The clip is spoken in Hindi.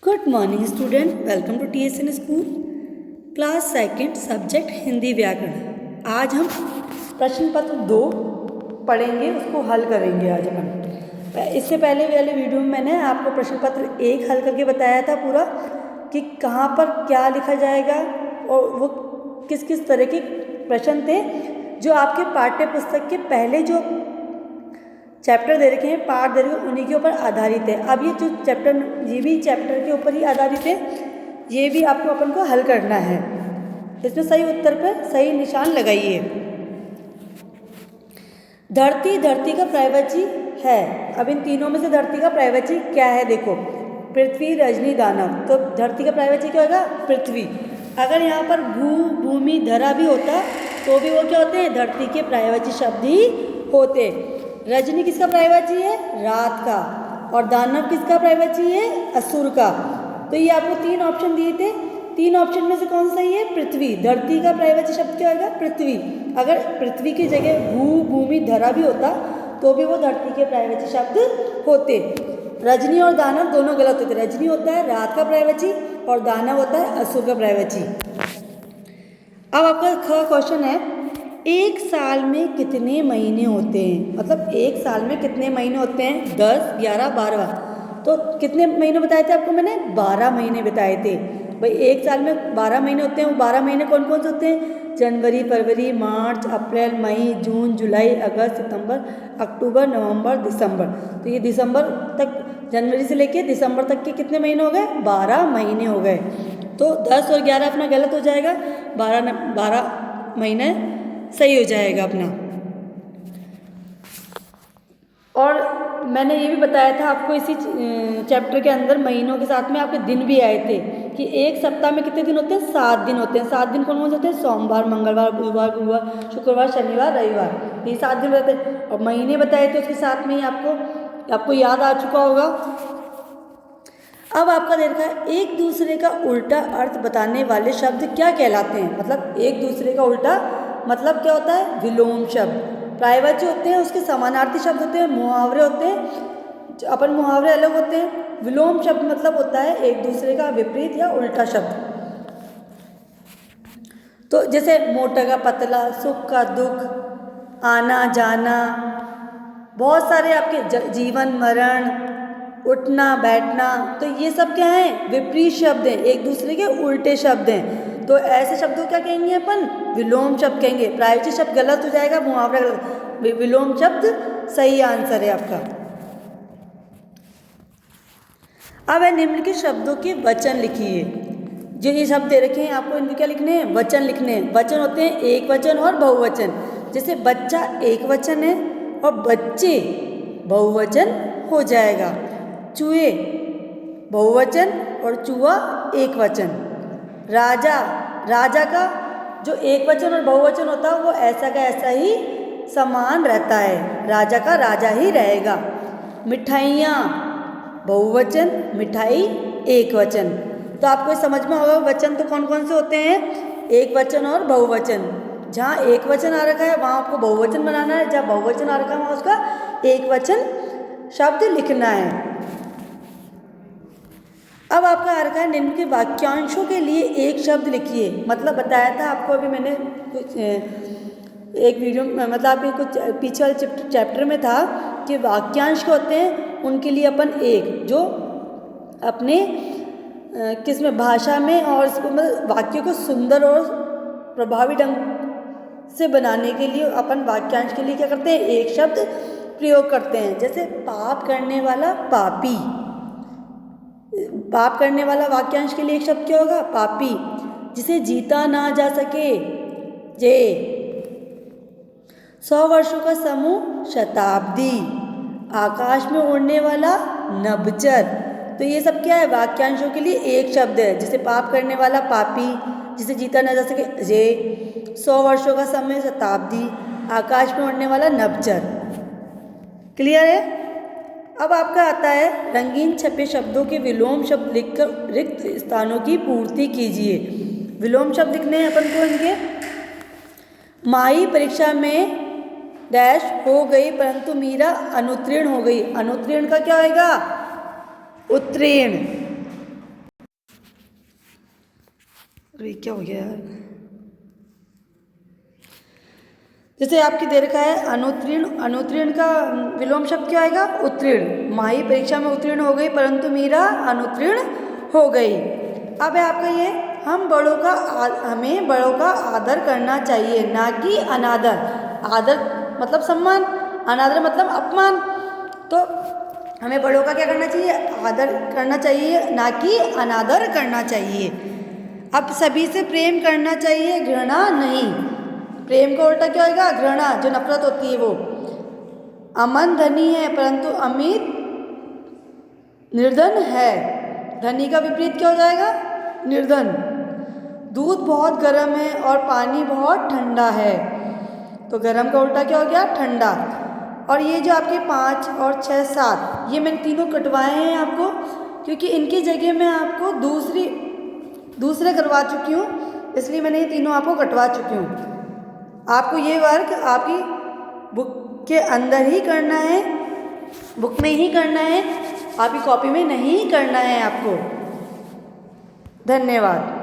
Good morning student, welcome to TSN school class second subject Hindi व्याकरण। आज हम प्रश्न पत्र 2 पढ़ेंगे, उसको हल करेंगे आज अपन। इससे पहले वाले वीडियो में मैंने आपको प्रश्न पत्र 1 हल करके बताया था पूरा कि कहाँ पर क्या लिखा जाएगा और वो किस किस तरह के प्रश्न थे जो आपके पाठ्य पुस्तक के पहले जो चैप्टर दे रखे हैं, पार्ट दे रखे हैं, उन्हीं के ऊपर आधारित है। अब ये जो चैप्टर, ये भी चैप्टर के ऊपर ही आधारित है, ये भी आपको अपन को हल करना है। इसमें सही उत्तर पर सही निशान लगाइए। धरती, धरती का पर्यायवाची है। अब इन तीनों में से धरती का पर्यायवाची क्या है? देखो, पृथ्वी, रजनी, दानव। तो धरती का पर्यायवाची क्या होगा? पृथ्वी। अगर यहाँ पर भू, भूमि, धरा भी होता तो भी वो क्या होते हैं? धरती के पर्यायवाची शब्द ही होते। रजनी किसका पर्यायवाची है? रात का। और दानव किसका पर्यायवाची है? असुर का। तो ये आपको 3 ऑप्शन दिए थे, 3 ऑप्शन में से कौन सही है? पृथ्वी। धरती का पर्यायवाची शब्द क्या होगा? पृथ्वी। अगर पृथ्वी की जगह भू, भूमि, धरा भी होता तो भी वो धरती के पर्यायवाची शब्द होते। रजनी और दानव दोनों गलत होते। रजनी होता है रात का पर्यायवाची और दानव होता है असुर का पर्यायवाची। अब आपका क्वेश्चन है, एक साल में कितने महीने होते हैं? मतलब एक साल में कितने महीने होते हैं? 10, 11, 12। तो कितने महीने बताए थे आपको मैंने? 12 महीने बताए थे। भाई एक साल में 12 महीने होते हैं। वो 12 महीने कौन कौन से होते हैं? जनवरी, फरवरी, मार्च, अप्रैल, मई, जून, जुलाई, अगस्त, सितंबर, अक्टूबर, नवंबर, दिसंबर। तो ये दिसंबर तक, जनवरी से लेके दिसंबर तक के कितने महीने हो गए? 12 महीने हो गए। तो 10 और 11 अपना गलत हो जाएगा, 12 महीने सही हो जाएगा अपना। और मैंने ये भी बताया था आपको इसी चैप्टर के अंदर, महीनों के साथ में आपके दिन भी आए थे कि एक सप्ताह में कितने दिन होते हैं? 7 दिन होते हैं। 7 दिन कौन कौन से होते हैं? सोमवार, मंगलवार, बुधवार, गुरुवार, शुक्रवार, शनिवार, रविवार। ये 7 दिन रहते हैं। और महीने बताए थे उसके साथ में ही आपको याद आ चुका होगा। अब आपका देखा है, एक दूसरे का उल्टा अर्थ बताने वाले शब्द क्या कहलाते हैं? मतलब एक दूसरे का उल्टा मतलब क्या होता है? विलोम शब्द। पर्यायवाची होते हैं, उसके समानार्थी शब्द होते हैं, मुहावरे होते हैं। अपन मुहावरे अलग होते हैं। विलोम शब्द मतलब होता है एक दूसरे का विपरीत या उल्टा शब्द। तो जैसे मोटा का पतला, सुख का दुख, आना जाना, बहुत सारे आपके जीवन मरण, उठना बैठना, तो ये सब क्या है? विपरीत शब्द हैं, एक दूसरे के उल्टे शब्द हैं। तो ऐसे शब्दों क्या कहेंगे अपन? विलोम शब्द कहेंगे। पर्यायवाची शब्द गलत हो जाएगा, मुहावरा गलत, विलोम शब्द सही आंसर है आपका। अब है, निम्न के शब्दों के वचन लिखिए। जो ये शब्द दे रखे हैं आपको, इनके क्या लिखने हैं? वचन लिखने हैं। वचन होते हैं एक वचन और बहुवचन। जैसे बच्चा एक वचन है और बच्चे बहुवचन हो जाएगा। चूहे बहुवचन और चूहा एक वचन। राजा, राजा का जो एक वचन और बहुवचन होता है वो ऐसा का ऐसा ही समान रहता है, राजा का राजा ही रहेगा। मिठाइयाँ बहुवचन, मिठाई एक वचन। तो आपको समझ में होगा वचन तो कौन कौन से होते हैं? एक वचन और बहुवचन। जहाँ एक वचन आ रखा है वहाँ आपको बहुवचन बनाना है, जहाँ बहुवचन आ रखा है वहाँ उसका एक वचन शब्द लिखना है। अब आपका आ रखा है, निम्न के वाक्यांशों के लिए एक शब्द लिखिए। मतलब बताया था आपको अभी मैंने कुछ एक वीडियो में, मतलब आपके कुछ पीछे वाले चैप्टर में था कि वाक्यांश क्या होते हैं, उनके लिए अपन एक जो अपने किस में भाषा में और मतलब वाक्य को सुंदर और प्रभावी ढंग से बनाने के लिए अपन वाक्यांश के लिए क्या करते हैं? एक शब्द प्रयोग करते हैं। जैसे पाप करने वाला पापी, पाप करने वाला वाक्यांश के लिए एक शब्द क्या होगा? पापी। जिसे जीता ना जा सके, जे। 100 वर्षों का समूह, शताब्दी। आकाश में उड़ने वाला, नभचर। तो ये सब क्या है? वाक्यांशों के लिए एक शब्द है। जिसे पाप करने वाला पापी, जिसे जीता ना जा सके, जे। 100 वर्षों का समय, शताब्दी। आकाश में उड़ने वाला, नभचर। क्लियर है? अब आपका आता है, रंगीन छपे शब्दों के विलोम शब्द लिखकर रिक्त स्थानों की पूर्ति कीजिए। विलोम शब्द लिखने हैं अपन को इनके। माही परीक्षा में डैश हो गई परंतु मीरा अनुत्तीर्ण हो गई। अनुत्तीर्ण का क्या होगा? उत्तीर्ण। अरे क्या हो गया यार। जैसे आपकी दे रखा है अनुत्तीर्ण, अनुत्तीर्ण का विलोम शब्द क्या आएगा? उत्तीर्ण। माही परीक्षा में उत्तीर्ण हो गई परंतु मीरा अनुत्तीर्ण हो गई। अब है आपका ये, हमें बड़ों का आदर करना चाहिए ना कि अनादर। आदर मतलब सम्मान, अनादर मतलब अपमान। तो हमें बड़ों का क्या करना चाहिए? आदर करना चाहिए ना कि अनादर करना चाहिए। अब सभी से प्रेम करना चाहिए, घृणा नहीं। प्रेम का उल्टा क्या होगा? घृणा, जो नफरत होती है वो। अमन धनी है परंतु अमित निर्धन है। धनी का विपरीत क्या हो जाएगा? निर्धन। दूध बहुत गर्म है और पानी बहुत ठंडा है। तो गर्म का उल्टा क्या हो गया? ठंडा। और ये जो आपके 5 और 6, 7 ये मैंने तीनों कटवाए हैं आपको, क्योंकि इनकी जगह मैं आपको दूसरे करवा चुकी हूँ, इसलिए मैंने ये तीनों आपको कटवा चुकी हूँ। आपको ये वर्क आपकी बुक के अंदर ही करना है, बुक में ही करना है, आपकी कॉपी में नहीं करना है आपको। धन्यवाद।